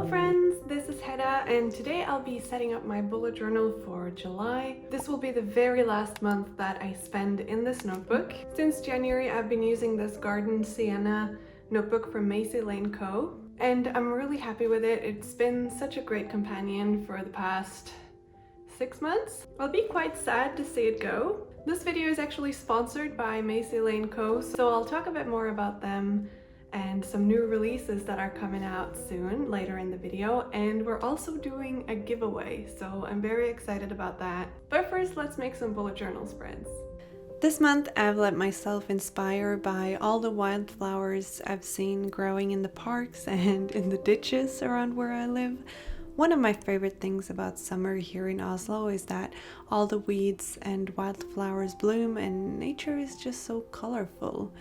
Hello friends, this is Hedda and today I'll be setting up my bullet journal for July. This will be the very last month that I spend in this notebook. Since January I've been using this Garden Sienna notebook from MaisieLaneCo and I'm really happy with it. It's been such a great companion for the past 6 months. I'll be quite sad to see it go. This video is actually sponsored by MaisieLaneCo, so I'll talk a bit more about them and some new releases that are coming out soon later in the video, and we're also doing a giveaway, so I'm very excited about that. But first, let's make some bullet journal spreads. This month I've let myself inspire by all the wildflowers I've seen growing in the parks and in the ditches around where I live. One of my favorite things about summer here in Oslo is that all the weeds and wildflowers bloom and nature is just so colorful.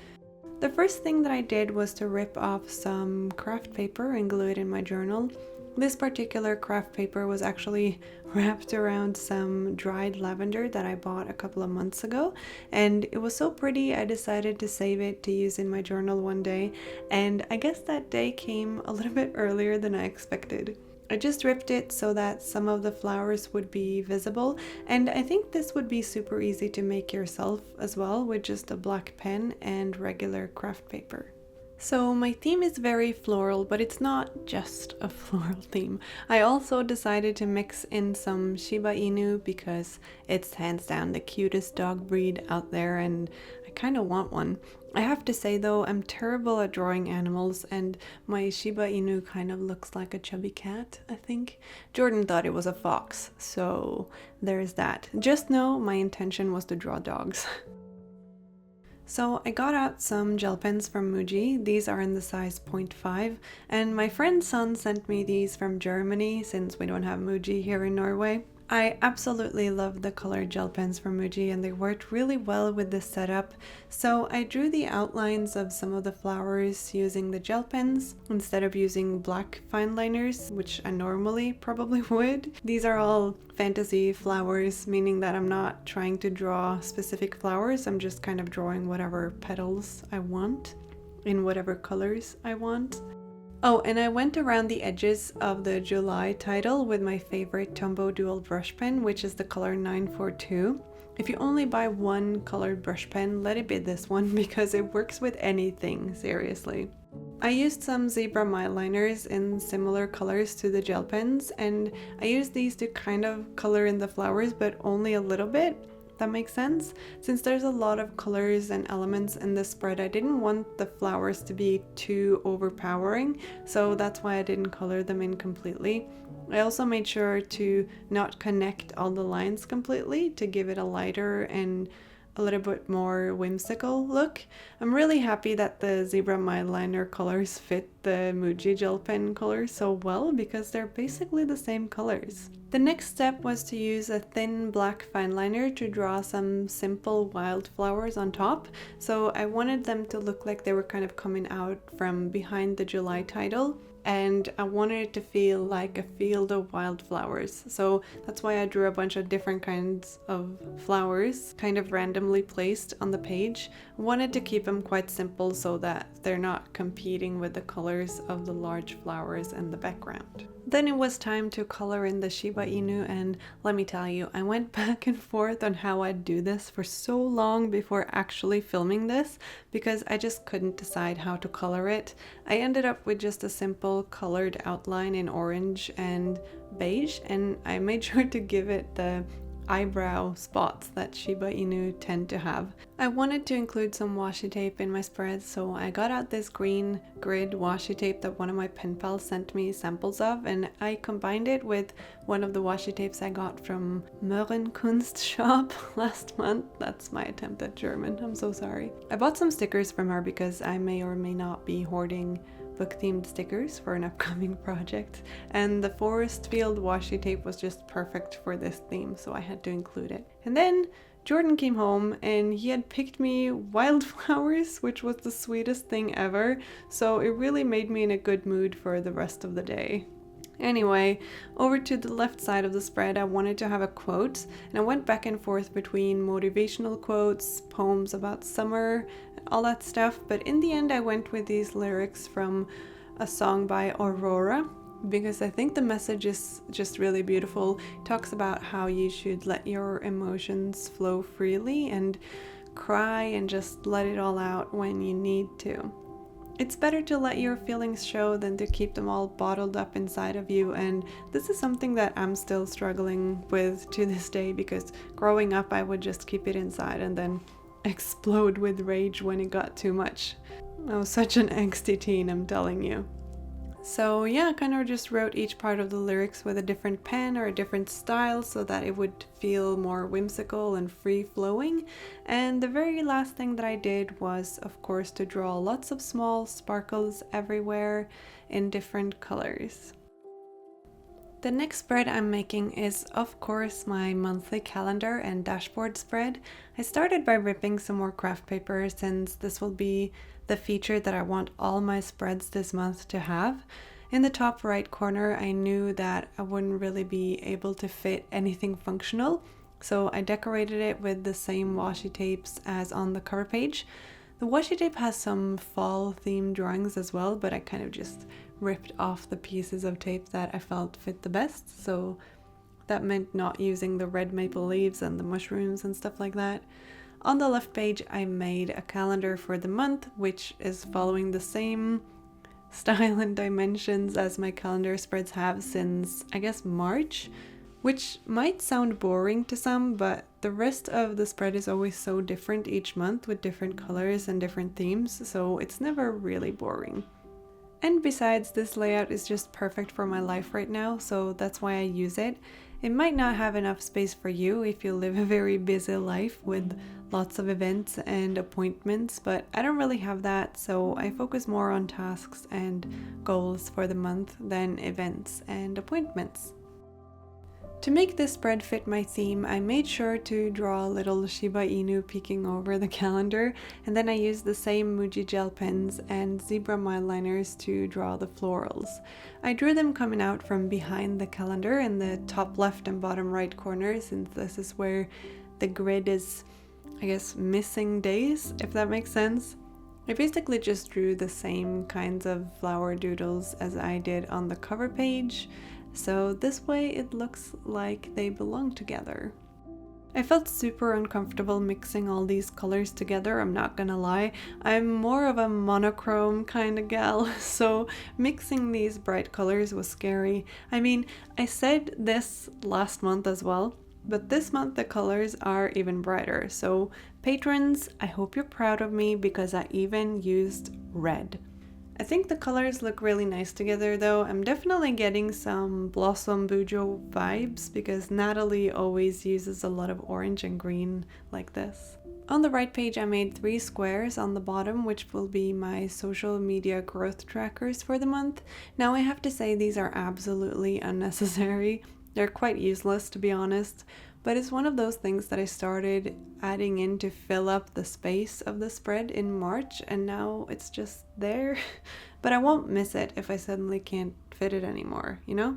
The first thing that I did was to rip off some craft paper and glue it in my journal. This particular craft paper was actually wrapped around some dried lavender that I bought a couple of months ago, and it was so pretty I decided to save it to use in my journal one day, and I guess that day came a little bit earlier than I expected. I just ripped it so that some of the flowers would be visible, and I think this would be super easy to make yourself as well with just a black pen and regular craft paper. So my theme is very floral, but it's not just a floral theme. I also decided to mix in some Shiba Inu because it's hands down the cutest dog breed out there and I kind of want one. I have to say though, I'm terrible at drawing animals and my Shiba Inu kind of looks like a chubby cat, I think. Jordan thought it was a fox, so there's that. Just know my intention was to draw dogs. So I got out some gel pens from Muji. These are in the size 0.5, and my friend's son sent me these from Germany since we don't have Muji here in Norway. I absolutely love the colored gel pens from Muji and they worked really well with this setup. So I drew the outlines of some of the flowers using the gel pens instead of using black fine liners, which I normally probably would. These are all fantasy flowers, meaning that I'm not trying to draw specific flowers. I'm just kind of drawing whatever petals I want in whatever colors I want. Oh, and I went around the edges of the July title with my favorite Tombow dual brush pen, which is the color 942. If you only buy one colored brush pen, let it be this one because it works with anything, seriously. I used some zebra mileliners in similar colors to the gel pens, and I used these to kind of color in the flowers, but only a little bit. That makes sense? Since there's a lot of colors and elements in this spread, I didn't want the flowers to be too overpowering, so that's why I didn't color them in completely. I also made sure to not connect all the lines completely to give it a lighter and a little bit more whimsical look. I'm really happy that the zebra myliner colors fit the Muji gel pen colors so well because they're basically the same colors. The next step was to use a thin black fine liner to draw some simple wildflowers on top. So I wanted them to look like they were kind of coming out from behind the July title, and I wanted it to feel like a field of wildflowers. So that's why I drew a bunch of different kinds of flowers kind of randomly placed on the page. I wanted to keep them quite simple so that they're not competing with the colors of the large flowers in the background. Then it was time to color in the Shiba Inu, and let me tell you, I went back and forth on how I'd do this for so long before actually filming this because I just couldn't decide how to color it. I ended up with just a simple colored outline in orange and beige, and I made sure to give it the eyebrow spots that Shiba Inu tend to have. I wanted to include some washi tape in my spread, so I got out this green grid washi tape that one of my pen pals sent me samples of, and I combined it with one of the washi tapes I got from Kunst shop last month. That's my attempt at German, I'm so sorry. I bought some stickers from her because I may or may not be hoarding book-themed stickers for an upcoming project, and the forest field washi tape was just perfect for this theme, so I had to include it. And then Jordan came home and he had picked me wildflowers, which was the sweetest thing ever, so it really made me in a good mood for the rest of the day. Anyway, over to the left side of the spread, I wanted to have a quote, and I went back and forth between motivational quotes, poems about summer, all that stuff, but in the end I went with these lyrics from a song by Aurora. because I think the message is just really beautiful. It talks about how you should let your emotions flow freely and cry and just let it all out when you need to. It's better to let your feelings show than to keep them all bottled up inside of you, and this is something that I'm still struggling with to this day, because growing up I would just keep it inside and then explode with rage when it got too much. I was such an angsty teen, I'm telling you. So yeah, I kind of just wrote each part of the lyrics with a different pen or a different style so that it would feel more whimsical and free-flowing. And the very last thing that I did was, of course, to draw lots of small sparkles everywhere in different colors. The next spread I'm making is, of course, my monthly calendar and dashboard spread. I started by ripping some more craft paper, since this will be the feature that I want all my spreads this month to have. In the top right corner, I knew that I wouldn't really be able to fit anything functional, so I decorated it with the same washi tapes as on the cover page. The washi tape has some fall themed drawings as well, but I kind of just ripped off the pieces of tape that I felt fit the best, so that meant not using the red maple leaves and the mushrooms and stuff like that. On the left page I made a calendar for the month, which is following the same style and dimensions as my calendar spreads have since, I guess, March, which might sound boring to some, but the rest of the spread is always so different each month with different colors and different themes, so it's never really boring. And besides, this layout is just perfect for my life right now, so that's why I use it. It might not have enough space for you if you live a very busy life with lots of events and appointments, but I don't really have that, so I focus more on tasks and goals for the month than events and appointments. To make this spread fit my theme, I made sure to draw a little shibainu peeking over the calendar, and then I used the same Muji gel pens and zebra mile liners to draw the florals. I drew them coming out from behind the calendar in the top left and bottom right corner, since this is where the grid is, I guess, missing days, if that makes sense. I basically just drew the same kinds of flower doodles as I did on the cover page, so this way it looks like they belong together. I felt super uncomfortable mixing all these colors together, I'm not gonna lie. I'm more of a monochrome kind of gal, so mixing these bright colors was scary. I mean, I said this last month as well, but this month the colors are even brighter. So patrons, I hope you're proud of me because I even used red. I think the colors look really nice together though. I'm definitely getting some Blossom Bujo vibes because Natalie always uses a lot of orange and green like this. On the right page I made 3 squares on the bottom, which will be my social media growth trackers for the month. Now I have to say these are absolutely unnecessary. They're quite useless, to be honest, but it's one of those things that I started adding in to fill up the space of the spread in March, and now it's just there. But I won't miss it if I suddenly can't fit it anymore, you know?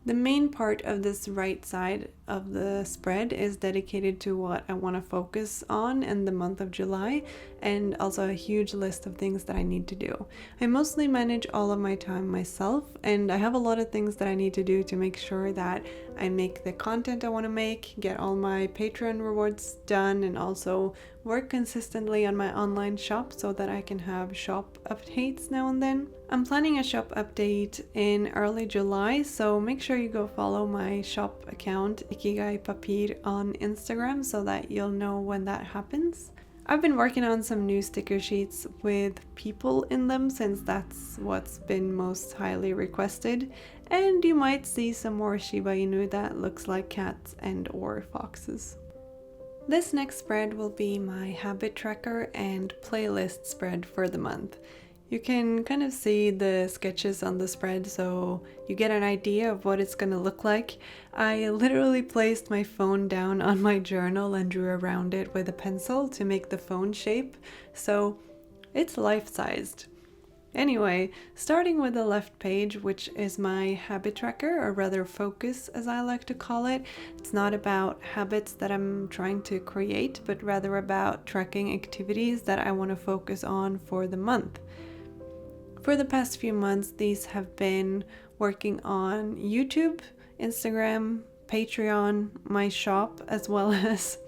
The main part of this right side of the spread is dedicated to what I want to focus on in the month of July, and also a huge list of things that I need to do. I mostly manage all of my time myself, and I have a lot of things that I need to do to make sure that I make the content I want to make, get all my Patreon rewards done, and also work consistently on my online shop so that I can have shop updates now and then. I'm planning a shop update in early July, so make sure you go follow my shop account Ikigai Papir on Instagram so that you'll know when that happens. I've been working on some new sticker sheets with people in them since that's what's been most highly requested, and you might see some more Shiba Inu that looks like cats and or foxes. This next spread will be my habit tracker and playlist spread for the month. You can kind of see the sketches on the spread so you get an idea of what it's gonna look like. I literally placed my phone down on my journal and drew around it with a pencil to make the phone shape, so it's life-sized. Anyway, starting with the left page, which is my habit tracker, or rather focus as I like to call it. It's not about habits that I'm trying to create, but rather about tracking activities that I want to focus on for the month. For the past few months, these have been working on YouTube, Instagram, Patreon, my shop, as well as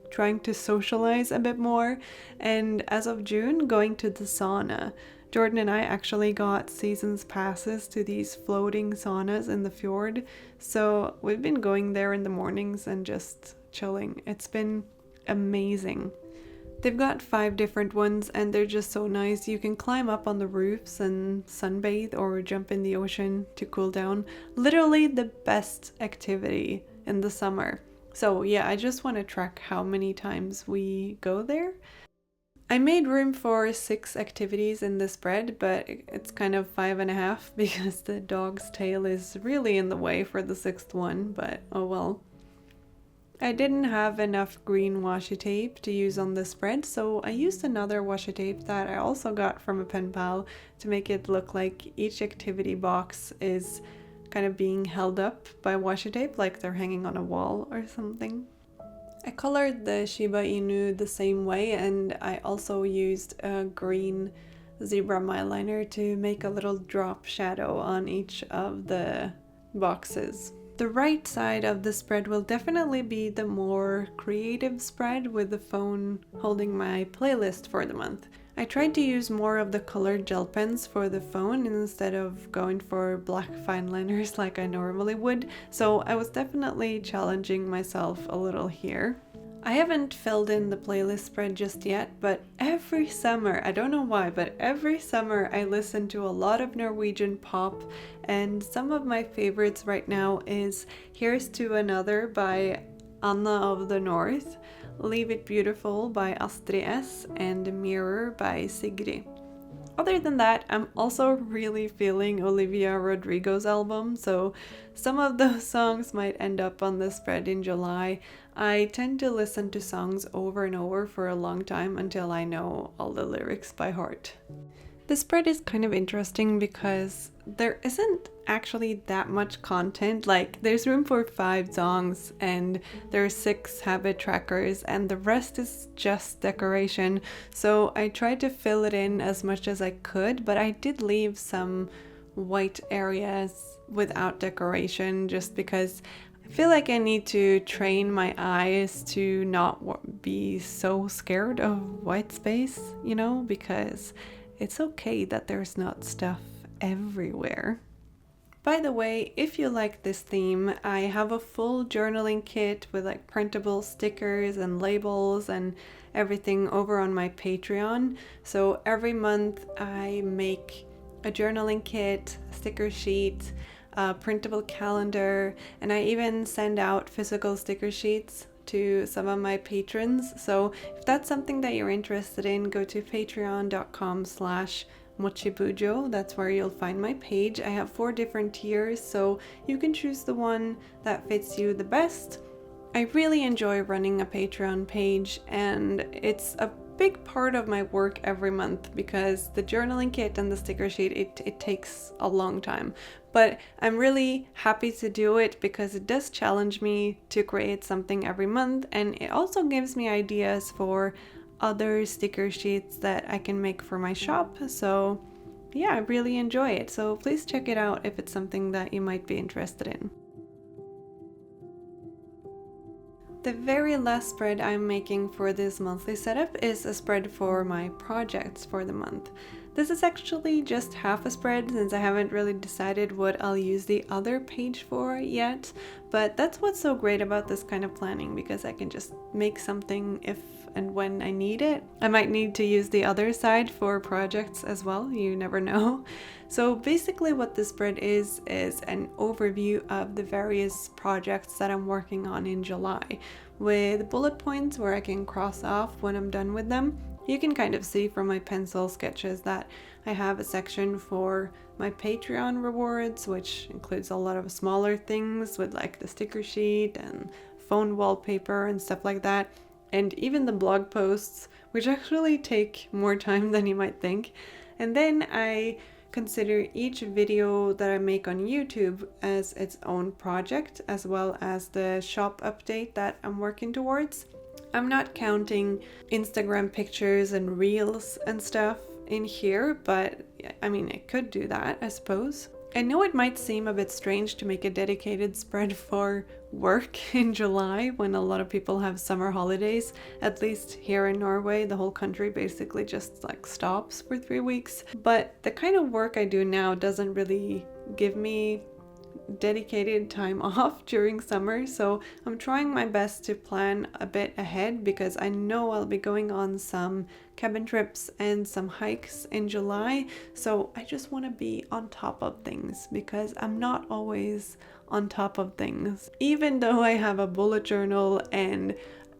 trying to socialize a bit more, and as of June, going to the sauna. Jordan and I actually got seasons passes to these floating saunas in the fjord, so we've been going there in the mornings and just chilling. It's been amazing. They've got 5 different ones and they're just so nice. You can climb up on the roofs and sunbathe or jump in the ocean to cool down. Literally the best activity in the summer. So yeah, I just want to track how many times we go there. I made room for 6 activities in the spread, but it's kind of 5.5 because the dog's tail is really in the way for the 6th one, but oh well. I didn't have enough green washi tape to use on the spread, so I used another washi tape that I also got from a pen pal to make it look like each activity box is kind of being held up by washi tape, like they're hanging on a wall or something. I colored the Shiba Inu the same way, and I also used a green zebra myliner to make a little drop shadow on each of the boxes. The right side of the spread will definitely be the more creative spread with the phone holding my playlist for the month. I tried to use more of the colored gel pens for the phone instead of going for black fine liners like I normally would, so I was definitely challenging myself a little here. I haven't filled in the playlist spread just yet, but every summer, I don't know why, but every summer I listen to a lot of Norwegian pop, and some of my favorites right now is Here's to Another by Anna of the North, Leave It Beautiful by Astrid S, and Mirror by Sigrid. Other than that, I'm also really feeling Olivia Rodrigo's album, so some of those songs might end up on the spread in July. I tend to listen to songs over and over for a long time until I know all the lyrics by heart. The spread is kind of interesting because there isn't actually that much content. Like, there's room for 5 songs and there are 6 habit trackers and the rest is just decoration. So I tried to fill it in as much as I could, but I did leave some white areas without decoration just because I feel like I need to train my eyes to not be so scared of white space, you know, because it's okay that there's not stuff everywhere. By the way, if you like this theme, I have a full journaling kit with like printable stickers and labels and everything over on my Patreon. So every month I make a journaling kit, a sticker sheet, a printable calendar, and I even send out physical sticker sheets to some of my patrons. So if that's something that you're interested in, go to patreon.com/mochibujo. That's where you'll find my page. I have 4 different tiers, so you can choose the one that fits you the best. I really enjoy running a Patreon page, and it's a big part of my work every month because the journaling kit and the sticker sheet, it takes a long time. But I'm really happy to do it because it does challenge me to create something every month, and it also gives me ideas for other sticker sheets that I can make for my shop. So yeah, I really enjoy it. So please check it out if it's something that you might be interested in. The very last spread I'm making for this monthly setup is a spread for my projects for the month. This is actually just half a spread since I haven't really decided what I'll use the other page for yet, but that's what's so great about this kind of planning, because I can just make something if and when I need it. I might need to use the other side for projects as well, you never know. So basically what this spread is an overview of the various projects that I'm working on in July, with bullet points where I can cross off when I'm done with them. You can kind of see from my pencil sketches that I have a section for my Patreon rewards, which includes a lot of smaller things with like the sticker sheet and phone wallpaper and stuff like that. And even the blog posts, which actually take more time than you might think. And then I consider each video that I make on YouTube as its own project, as well as the shop update that I'm working towards. I'm not counting Instagram pictures and reels and stuff in here, but I mean, it could do that, I suppose. I know it might seem a bit strange to make a dedicated spread for work in July when a lot of people have summer holidays. At least here in Norway, the whole country basically just like stops for 3 weeks. But the kind of work I do now doesn't really give me dedicated time off during summer, so I'm trying my best to plan a bit ahead because I know I'll be going on some cabin trips and some hikes in July, so I just want to be on top of things because I'm not always on top of things. Even though I have a bullet journal and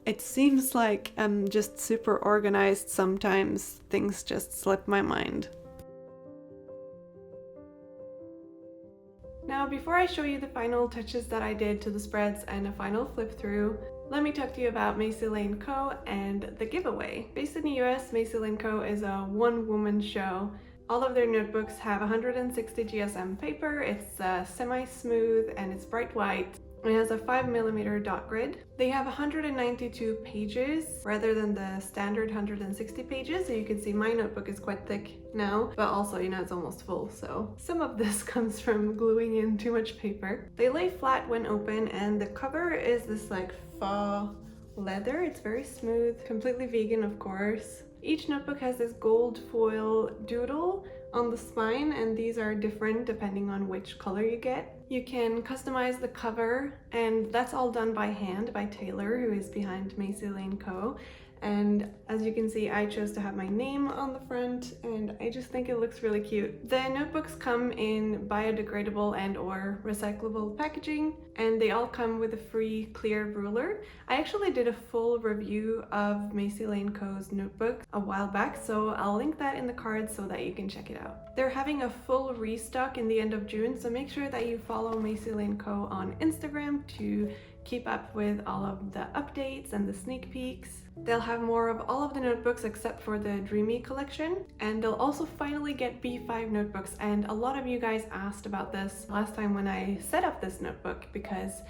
it seems like I'm just super organized, sometimes things just slip my mind. Now, before I show you the final touches that I did to the spreads and a final flip through, let me talk to you about MaisieLaneCo and the giveaway. Based in the US, MaisieLaneCo is a one-woman show. All of their notebooks have 160 GSM paper, it's semi-smooth and it's bright white. It has a 5mm dot grid. They have 192 pages rather than the standard 160 pages. So you can see my notebook is quite thick now, but also, you know, it's almost full. So some of this comes from gluing in too much paper. They lay flat when open, and the cover is this like faux leather. It's very smooth, completely vegan, of course. Each notebook has this gold foil doodle on the spine, and these are different depending on which color you get. You can customize the cover, and that's all done by hand by Taylor, who is behind MaisieLaneCo. And as you can see, I chose to have my name on the front, and I just think it looks really cute. The notebooks come in biodegradable and or recyclable packaging, and they all come with a free clear ruler. I actually did a full review of MaisieLaneCo's notebook a while back, so I'll link that in the cards so that you can check it out. They're having a full restock in the end of June, so make sure that you follow MaisieLaneCo on Instagram to keep up with all of the updates and the sneak peeks. They'll have more of all of the notebooks except for the Dreamy collection, and they'll also finally get B5 notebooks, and a lot of you guys asked about this last time when I set up this notebook because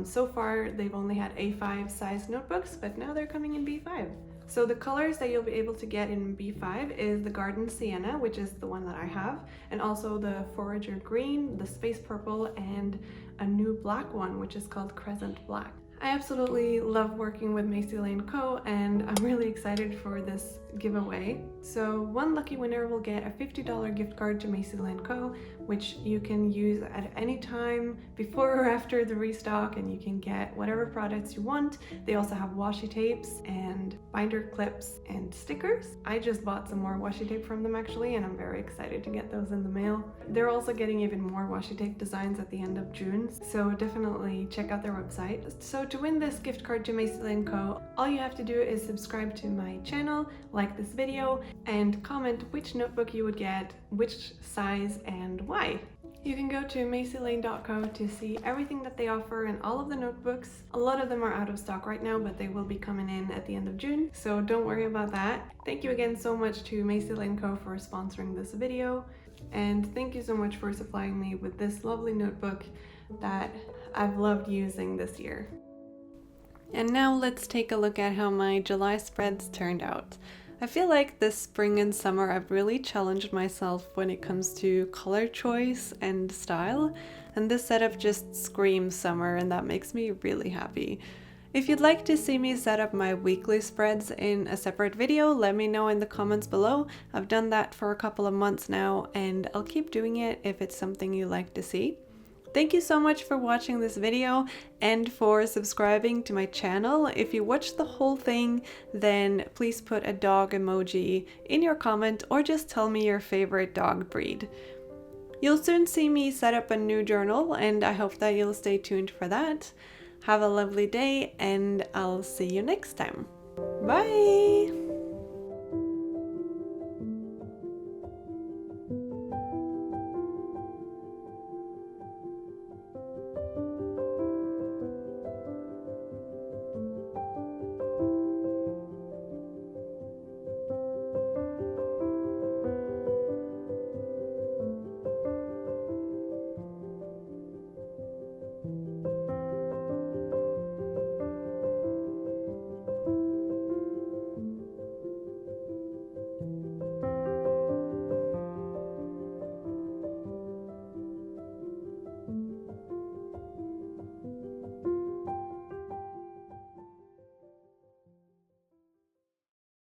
so far they've only had A5 size notebooks, but now they're coming in B5. So the colors that you'll be able to get in B5 is the Garden Sienna, which is the one that I have, and also the Forager Green, the Space Purple, and a new black one, which is called Crescent Black. I absolutely love working with MaisieLaneCo, and I'm really excited for this giveaway. So one lucky winner will get a $50 gift card to MaisieLaneCo, which you can use at any time before or after the restock, and you can get whatever products you want. They also have washi tapes and binder clips and stickers. I just bought some more washi tape from them actually, and I'm very excited to get those in the mail. They're also getting even more washi tape designs at the end of June, so definitely check out their website. So to win this gift card to MaisieLaneCo, all you have to do is subscribe to my channel, like this video, and comment which notebook you would get, which size, and why. You can go to MaisieLane.co to see everything that they offer and all of the notebooks. A lot of them are out of stock right now, but they will be coming in at the end of June, so don't worry about that. Thank you again so much to MaisieLaneCo for sponsoring this video, and thank you so much for supplying me with this lovely notebook that I've loved using this year. And now let's take a look at how my July spreads turned out. I feel like this spring and summer I've really challenged myself when it comes to color choice and style, and this setup just screams summer, and that makes me really happy. If you'd like to see me set up my weekly spreads in a separate video, let me know in the comments below. I've done that for a couple of months now, and I'll keep doing it if it's something you like to see. Thank you so much for watching this video and for subscribing to my channel. If you watched the whole thing, then please put a dog emoji in your comment or just tell me your favorite dog breed. You'll soon see me set up a new journal, and I hope that you'll stay tuned for that. Have a lovely day, and I'll see you next time. Bye!